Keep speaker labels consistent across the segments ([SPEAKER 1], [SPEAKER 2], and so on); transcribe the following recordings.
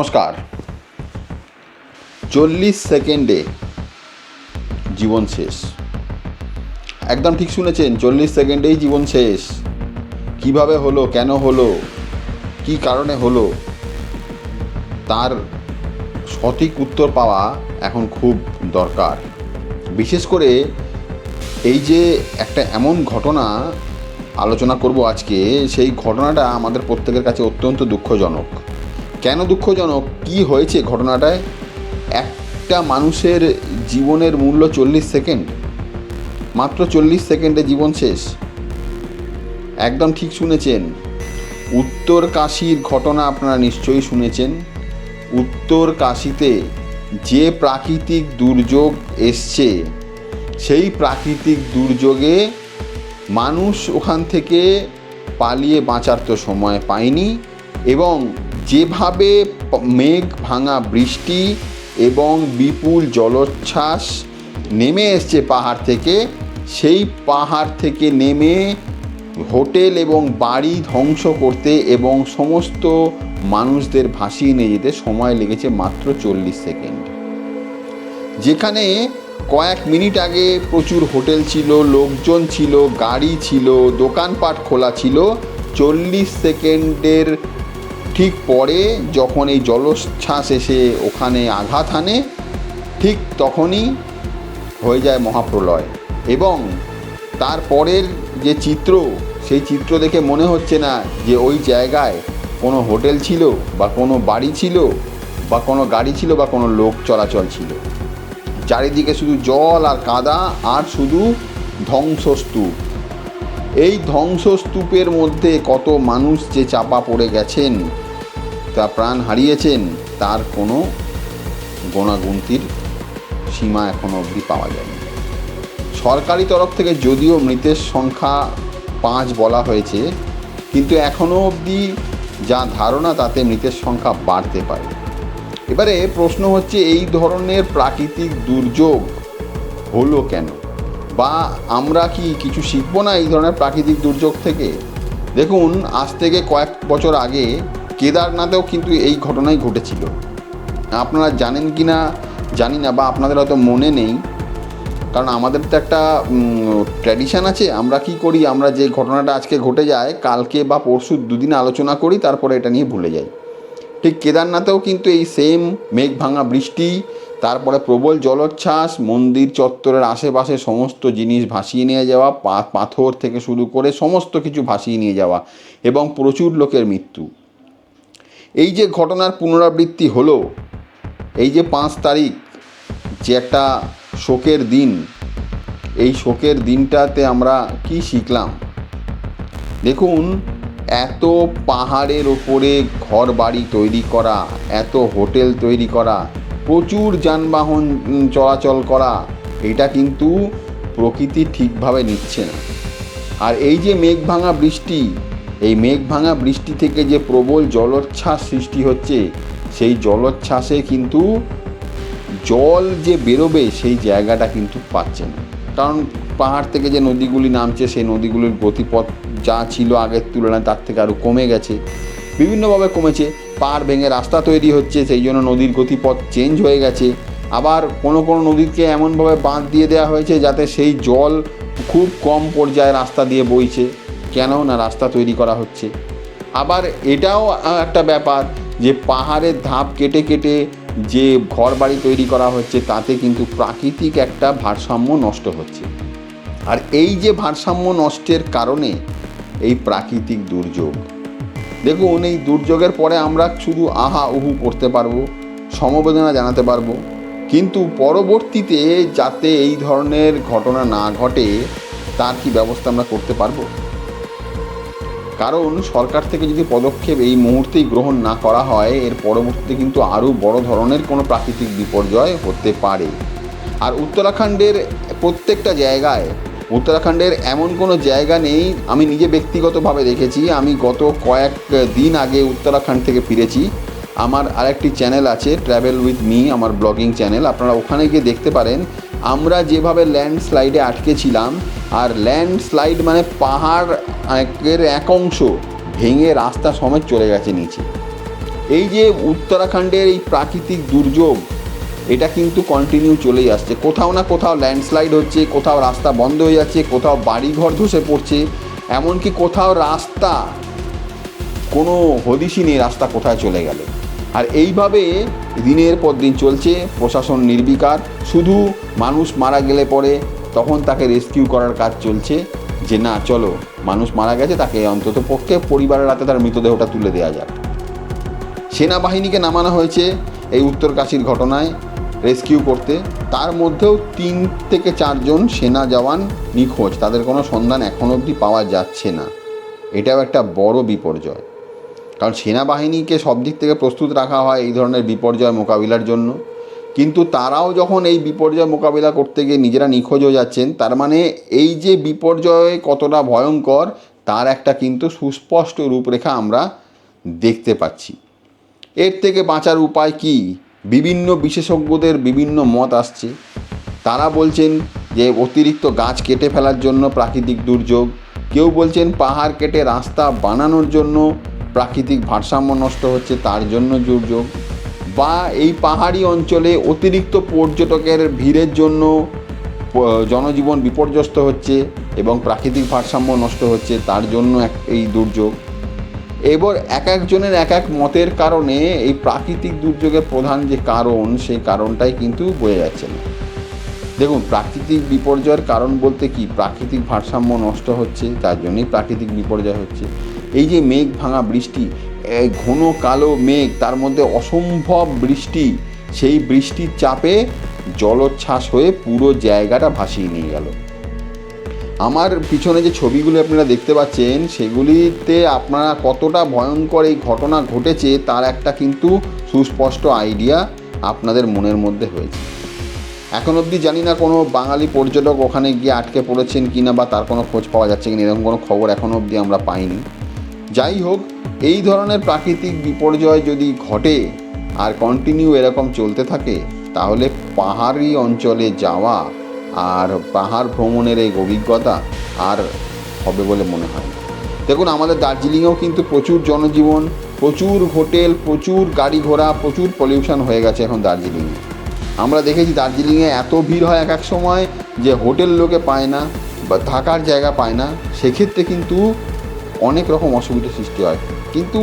[SPEAKER 1] নমস্কার। 40 সেকেন্ডে জীবন শেষ। একদম ঠিক শুনেছেন, 40 সেকেন্ডেই জীবন শেষ। কিভাবে হলো, কেন হলো, কি কারণে হলো, তার সঠিক উত্তর পাওয়া এখন খুব দরকার। বিশেষ করে এই যে একটা এমন ঘটনা আলোচনা করব আজকে, সেই ঘটনাটা আমাদের প্রত্যেকের কাছে অত্যন্ত দুঃখজনক। কেন দুঃখজনক, কি হয়েছে ঘটনাটায়? একটা মানুষের জীবনের মূল্য 40 সেকেন্ড, মাত্র 40 সেকেন্ডে জীবন শেষ। একদম ঠিক শুনেছেন, উত্তর কাশীর ঘটনা আপনারা নিশ্চয়ই শুনেছেন। উত্তর কাশীতে যে প্রাকৃতিক দুর্যোগ এসছে, সেই প্রাকৃতিক দুর্যোগে মানুষ ওখান থেকে পালিয়ে বাঁচার তো সময় পায়নি, এবং যেভাবে মেঘ ভাঙা বৃষ্টি এবং বিপুল জলোচ্ছ্বাস নেমে এসছে পাহাড় থেকে, সেই পাহাড় থেকে নেমে হোটেল এবং বাড়ি ধ্বংস করতে এবং সমস্ত মানুষদের ভাসিয়ে নিয়ে যেতে সময় লেগেছে মাত্র 40 সেকেন্ড। যেখানে কয়েক মিনিট আগে প্রচুর হোটেল ছিল, লোকজন ছিল, গাড়ি ছিল, দোকানপাট খোলা ছিল, 40 সেকেন্ডের ঠিক পরে যখন এই জলোচ্ছ্বাস এসে ওখানে আঘাত হানে, ঠিক তখনই হয়ে যায় মহাপ্রলয়। এবং তারপরের যে চিত্র, সেই চিত্র দেখে মনে হচ্ছে না যে ওই জায়গায় কোনো হোটেল ছিল বা কোনো বাড়ি ছিল বা কোনো গাড়ি ছিল বা কোনো লোক চলাচল ছিল। চারিদিকে শুধু জল আর কাদা আর শুধু ধ্বংসস্তূপ। এই ধ্বংসস্তূপের মধ্যে কত মানুষ যে চাপা পড়ে গেছেন, তা প্রাণ হারিয়েছেন, তার কোনো গোনাগুনতির সীমা এখনো অবধি পাওয়া যায়নি। সরকারি তরফ থেকে যদিও মৃতের সংখ্যা 5 বলা হয়েছে, কিন্তু এখনও অবধি যা ধারণা তাতে মৃতের সংখ্যা বাড়তে পারে। এবারে প্রশ্ন হচ্ছে, এই ধরনের প্রাকৃতিক দুর্যোগ হলো কেন? বা আমরা কি কিছু শিখব না এই ধরনের প্রাকৃতিক দুর্যোগ থেকে? দেখুন, আজ থেকে কয়েক বছর আগে কেদারনাথেও কিন্তু এই ঘটনাই ঘটেছিল। আপনারা জানেন কি না জানি না, বা আপনাদের হয়তো মনে নেই, কারণ আমাদের তো একটা ট্র্যাডিশান আছে। আমরা কি করি, আমরা যে ঘটনাটা আজকে ঘটে যায় কালকে বা পরশু দুদিন আলোচনা করি, তারপরে এটা নিয়ে ভুলে যাই। ঠিক কেদারনাথেও কিন্তু এই সেম মেঘ ভাঙা বৃষ্টি, তারপরে প্রবল জলোচ্ছ্বাস, মন্দির চত্বরের আশেপাশে সমস্ত জিনিস ভাসিয়ে নিয়ে যাওয়া, পাথর থেকে শুরু করে সমস্ত কিছু ভাসিয়ে নিয়ে যাওয়া, এবং প্রচুর লোকের মৃত্যু। এই যে ঘটনার পুনরাবৃত্তি হলো, এই যে 5 তারিখ যে একটা শোকের দিন, এই শোকের দিনটাতে আমরা কি শিখলাম? দেখুন, এত পাহাড়ের ওপরে ঘর বাড়ি তৈরি করা, এত হোটেল তৈরি করা, প্রচুর যানবাহন চলাচল করা, এটা কিন্তু প্রকৃতি ঠিকভাবে নিচ্ছে না। আর এই যে মেঘ ভাঙা বৃষ্টি, এই মেঘ ভাঙা বৃষ্টি থেকে যে প্রবল জলোচ্ছ্বাস সৃষ্টি হচ্ছে, সেই জলোচ্ছ্বাসে কিন্তু জল যে বেরোবে সেই জায়গাটা কিন্তু পাচ্ছে না। কারণ পাহাড় থেকে যে নদীগুলি নামছে, সেই নদীগুলির গতিপথ যা ছিল আগের তুলনায় তার থেকে আরও কমে গেছে, বিভিন্নভাবে কমেছে। পাহাড় ভেঙে রাস্তা তৈরি হচ্ছে, সেই জন্য নদীর গতিপথ চেঞ্জ হয়ে গেছে। আবার কোনো কোনো নদীকে এমনভাবে বাঁধ দিয়ে দেওয়া হয়েছে যাতে সেই জল খুব কম পর্যায়ে রাস্তা দিয়ে বইছে। কেন না, রাস্তা তৈরি করা হচ্ছে। আবার এটাও একটা ব্যাপার যে পাহাড়ের ধাপ কেটে কেটে যে ঘর বাড়ি তৈরি করা হচ্ছে, তাতে কিন্তু প্রাকৃতিক একটা ভারসাম্য নষ্ট হচ্ছে। আর এই যে ভারসাম্য নষ্টের কারণে এই প্রাকৃতিক দুর্যোগ, দেখুন, এই দুর্যোগের পরে আমরা শুধু আহা উহু করতে পারবো, সমবেদনা জানাতে পারবো, কিন্তু পরবর্তীতে যাতে এই ধরনের ঘটনা না ঘটে তার কি ব্যবস্থা আমরা করতে পারবো? কারণ সরকার থেকে যদি পদক্ষেপ এই মুহূর্তেই গ্রহণ না করা হয়, এর পরবর্তীতে কিন্তু আরও বড় ধরনের কোনো প্রাকৃতিক বিপর্যয় হতে পারে। আর উত্তরাখণ্ডের প্রত্যেকটা জায়গায়, উত্তরাখণ্ডের এমন কোনো জায়গা নেই, আমি নিজে ব্যক্তিগতভাবে দেখেছি। আমি গত কয়েক দিন আগে উত্তরাখণ্ড থেকে ফিরেছি। আমার আরেকটি চ্যানেল আছে, ট্র্যাভেল উইথ মি, আমার ব্লগিং চ্যানেল, আপনারা ওখানে গিয়ে দেখতে পারেন আমরা যেভাবে ল্যান্ডস্লাইডে আটকে ছিলাম। আর ল্যান্ডস্লাইড মানে পাহাড়ের এক অংশ ভেঙে রাস্তা সমেত চলে গেছে নিচে। এই যে উত্তরাখণ্ডের এই প্রাকৃতিক দুর্যোগ, এটা কিন্তু কন্টিনিউ চলেই আসছে। কোথাও না কোথাও ল্যান্ডস্লাইড হচ্ছে, কোথাও রাস্তা বন্ধ হয়ে যাচ্ছে, কোথাও বাড়িঘর ধসে পড়ছে, এমনকি কোথাও রাস্তা কোনো হদিশই নেই রাস্তা কোথায় চলে গেল। আর এইভাবে দিনের পর দিন চলছে, প্রশাসন নির্বিকার। শুধু মানুষ মারা গেলে পরে তখন তাকে রেস্কিউ করার কাজ চলছে, যে না চলো মানুষ মারা গেছে, তাকে অন্তত পক্ষে পরিবারের হাতে তার মৃতদেহটা তুলে দেওয়া যাক। সেনাবাহিনীকে নামানো হয়েছে এই উত্তরকাশীর ঘটনায় রেস্কিউ করতে, তার মধ্যেও 3 থেকে 4 জন সেনা জওয়ান নিখোঁজ, তাদের কোনো সন্ধান এখনও অবধি পাওয়া যাচ্ছে না। এটাও একটা বড় বিপর্যয়, কারণ সেনাবাহিনীকে সব দিক থেকে প্রস্তুত রাখা হয় এই ধরনের বিপর্যয় মোকাবিলার জন্য, কিন্তু তারাও যখন এই বিপর্যয় মোকাবিলা করতে গিয়ে নিজেরা নিখোঁজ হয়ে যাচ্ছেন, তার মানে এই যে বিপর্যয় কতটা ভয়ঙ্কর তার একটা কিন্তু সুস্পষ্ট রূপরেখা আমরা দেখতে পাচ্ছি। এর থেকে বাঁচার উপায় কি? বিভিন্ন বিশেষজ্ঞদের বিভিন্ন মত আসছে। তারা বলছেন যে অতিরিক্ত গাছ কেটে ফেলার জন্য প্রাকৃতিক দুর্যোগ, কেউ বলছেন পাহাড় কেটে রাস্তা বানানোর জন্য প্রাকৃতিক ভারসাম্য নষ্ট হচ্ছে, তার জন্য দুর্যোগ, বা এই পাহাড়ি অঞ্চলে অতিরিক্ত পর্যটকের ভিড়ের জন্য জনজীবন বিপর্যস্ত হচ্ছে এবং প্রাকৃতিক ভারসাম্য নষ্ট হচ্ছে, তার জন্য এই দুর্যোগ। এবার এক একজনের এক এক মতের কারণে এই প্রাকৃতিক দুর্যোগের প্রধান যে কারণ, সেই কারণটাই কিন্তু বোঝা যাচ্ছে না। দেখুন, প্রাকৃতিক বিপর্যয়ের কারণ বলতে কি, প্রাকৃতিক ভারসাম্য নষ্ট হচ্ছে, তার জন্যই প্রাকৃতিক বিপর্যয় হচ্ছে। এই যে মেঘ ভাঙা বৃষ্টি, ঘন কালো মেঘ, তার মধ্যে অসম্ভব বৃষ্টি, সেই বৃষ্টির চাপে জলোচ্ছ্বাস হয়ে পুরো জায়গাটা ভাসিয়ে নিয়ে গেল। আমার পিছনে যে ছবিগুলি আপনারা দেখতে পাচ্ছেন, সেগুলিতে আপনারা কতটা ভয়ঙ্কর এই ঘটনা ঘটেছে তার একটা কিন্তু সুস্পষ্ট আইডিয়া আপনাদের মনের মধ্যে হয়েছে। এখন অবধি জানি না কোনো বাঙালি পর্যটক ওখানে গিয়ে আটকে পড়েছেন কিনা, বা তার কোনো খোঁজ পাওয়া যাচ্ছে কিনা, এরকম কোনো খবর এখনও অবধি আমরা পাইনি। যাই হোক, এই ধরনের প্রাকৃতিক বিপর্যয় যদি ঘটে আর কন্টিনিউ এরকম চলতে থাকে, তাহলে পাহাড়ি অঞ্চলে যাওয়া আর পাহাড় ভ্রমণের এই অভিজ্ঞতা আর হবে বলে মনে হয় না। দেখুন, আমাদের দার্জিলিংয়েও কিন্তু প্রচুর জনজীবন, প্রচুর হোটেল, প্রচুর গাড়ি ঘোড়া, প্রচুর পলিউশন হয়ে গেছে এখন দার্জিলিংয়ে। আমরা দেখেছি দার্জিলিংয়ে এত ভিড় হয় এক এক সময় যে হোটেল লোকে পায় না বা থাকার জায়গা পায় না, সেক্ষেত্রে কিন্তু অনেক রকম অসুবিধার সৃষ্টি হয়। কিন্তু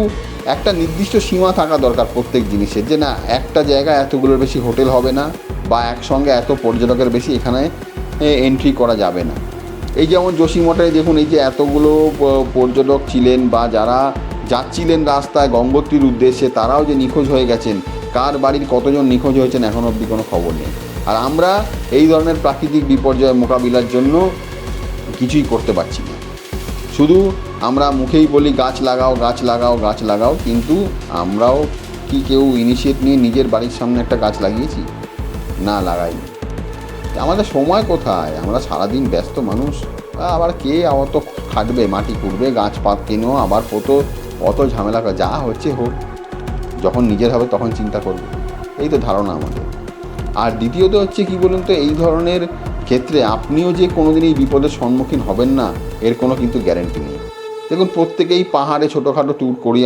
[SPEAKER 1] একটা নির্দিষ্ট সীমা থাকা দরকার প্রত্যেক জিনিসের, যে না একটা জায়গায় এতগুলোর বেশি হোটেল হবে না, বা একসঙ্গে এত পর্যটকের বেশি এখানে এন্ট্রি করা যাবে না। এই যেমন যোশীমঠে দেখুন, এই যে এতগুলো পর্যটক ছিলেন বা যারা যাচ্ছিলেন রাস্তায় গঙ্গোত্রীর উদ্দেশ্যে, তারাও যে নিখোঁজ হয়ে গেছেন, কার বাড়ির কতজন নিখোঁজ হয়েছেন এখন অবধি কোনো খবর নেই। আর আমরা এই ধরনের প্রাকৃতিক বিপর্যয় মোকাবিলার জন্য কিছুই করতে পারছি না। শুধু আমরা মুখেই বলি গাছ লাগাও, গাছ লাগাও, গাছ লাগাও, কিন্তু আমরাও কি কেউ ইনিশিয়েট নিয়ে নিজের বাড়ির সামনে একটা গাছ লাগিয়েছি? না, লাগাইনি। আমাদের সময় কোথায়? আমরা সারাদিন ব্যস্ত মানুষ, আবার কে অত খাটবে, মাটি খুঁড়বে, গাছ পাত কেনো, আবার অত ঝামেলা, যা হচ্ছে হোক, যখন নিজের হবে তখন চিন্তা করবে, এই তো ধারণা আমাদের। আর দ্বিতীয়ত হচ্ছে কি বলুন তো, এই ধরনের ক্ষেত্রে আপনিও যে কোনোদিন এই বিপদের সম্মুখীন হবেন না, এর কোনো কিন্তু গ্যারেন্টি নেই। দেখুন, প্রত্যেকেই পাহাড়ে ছোটোখাটো ট্যুর করি,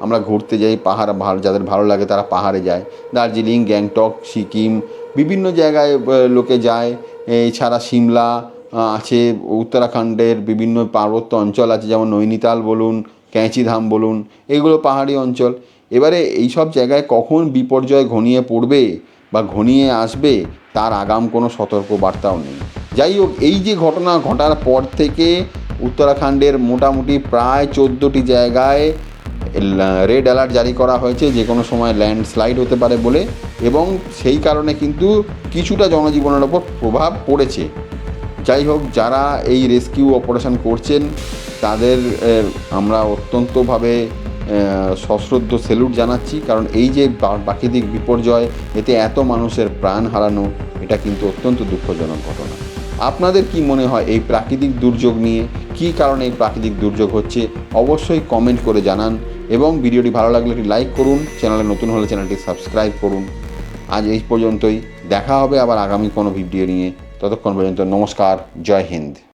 [SPEAKER 1] আমরা ঘুরতে যাই, পাহাড় যাদের ভালো লাগে তারা পাহাড়ে যায়। দার্জিলিং, গ্যাংটক, সিকিম, বিভিন্ন জায়গায় লোকে যায়। এছাড়া সিমলা আছে, উত্তরাখণ্ডের বিভিন্ন পার্বত্য অঞ্চল আছে, যেমন নৈনিতাল বলুন, ক্যাঁচিধাম বলুন, এগুলো পাহাড়ি অঞ্চল। এবারে এই সব জায়গায় কখন বিপর্যয় ঘনিয়ে পড়বে বা ঘনিয়ে আসবে তার আগাম কোনো সতর্ক বার্তাও নেই। যাই হোক, এই যে ঘটনা ঘটার পর থেকে উত্তরাখণ্ডের মোটামুটি প্রায় 14টি জায়গায় রেড অ্যালার্ট জারি করা হয়েছে, যে কোনো সময় ল্যান্ডস্লাইড হতে পারে বলে, এবং সেই কারণে কিন্তু কিছুটা জনজীবনের ওপর প্রভাব পড়েছে। যাই হোক, যারা এই রেস্কিউ অপারেশন করছেন তাদের আমরা অত্যন্তভাবে সশ্রদ্ধ স্যালুট জানাচ্ছি, কারণ এই যে প্রাকৃতিক বিপর্যয়, এতে এত মানুষের প্রাণ হারানো, এটা কিন্তু অত্যন্ত দুঃখজনক ঘটনা। আপনাদের কি মনে হয় এই প্রাকৃতিক দুর্যোগ নিয়ে? কী কারণে এই প্রাকৃতিক দুর্যোগ হচ্ছে অবশ্যই কমেন্ট করে জানান, এবং ভিডিওটি ভালো লাগলে একটি লাইক করুন, চ্যানেলে নতুন হলে চ্যানেলটি সাবস্ক্রাইব করুন। আজ এই পর্যন্তই, দেখা হবে আবার আগামী কোনো ভিডিও নিয়ে। ততক্ষণ পর্যন্ত নমস্কার, জয় হিন্দ।